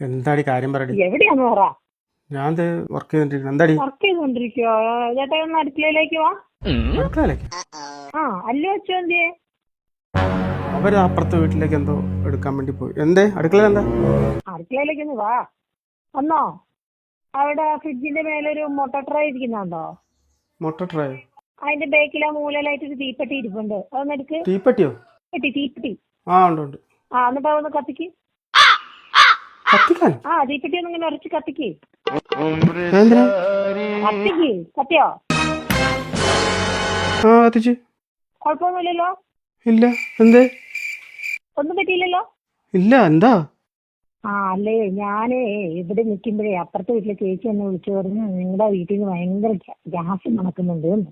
എന്താടി കാര്യം പറയടി. എവിടെയാന്ന് പറ. ഞാൻ വർക്ക് ചെയ്തോണ്ടിരിക്കുന്നു. എന്താടി വർക്ക് ചെയ്തോണ്ടിരിക്കോ? ചേട്ടാ ഒന്ന് അടുക്കളയിലേക്ക് വാ. അടുക്കളയിലേക്ക്? ആ അല്ലോ അച്ഛൻ എന്തിയെ? അവര് അപ്പുറത്തെ വീട്ടിലേക്ക് എന്തോ എടുക്കാൻ വേണ്ടി പോയി. എന്തേ അടുക്കളയിൽ എന്താ? അടുക്കളയിലേക്ക് ഒന്ന് വാ. വന്നോ? അവിടെ ഫ്രിഡ്ജിന്റെ മേലൊരു മുട്ട ട്രൈ ഇരിക്കുന്നുണ്ടോ? മുട്ട ട്രൈ? അതിന്റെ ബേക്കിലെ മൂലയിലായിട്ട് ഒരു തീപ്പെട്ടി ഇരിപ്പുണ്ട്. അതൊന്ന് എടുക്ക്. തീപ്പെട്ടിയോ? തീപ്പെട്ടി. ആ ഉണ്ട് ഉണ്ട്. ആ എന്നിട്ട് അതൊന്ന് കത്തിക്ക്. കത്തിക്കാൻ? ആ തീപ്പെട്ടി ഒന്ന് ഇങ്ങനെ ഉരച്ച് കത്തിക്ക്. എന്തിനാ? കത്തിക്ക്. കത്തിയോ? ആ കത്തിച്ച്. കുഴപ്പമൊന്നുമില്ലല്ലോ? ഇല്ല. എന്തേ? ഒന്നും പറ്റിയില്ലല്ലോ? ഇല്ല. എന്താ? ആ അല്ലേ, ഞാനേ ഇവിടെ നിൽക്കുമ്പോഴേ അപ്പുറത്തെ വീട്ടിലെ ചേച്ചി എന്നെ വിളിച്ചു പറഞ്ഞു നിങ്ങളുടെ വീട്ടിൽ നിന്ന് ഭയങ്കര ഗ്യാസ് മണക്കുന്നുണ്ട് എന്ന്.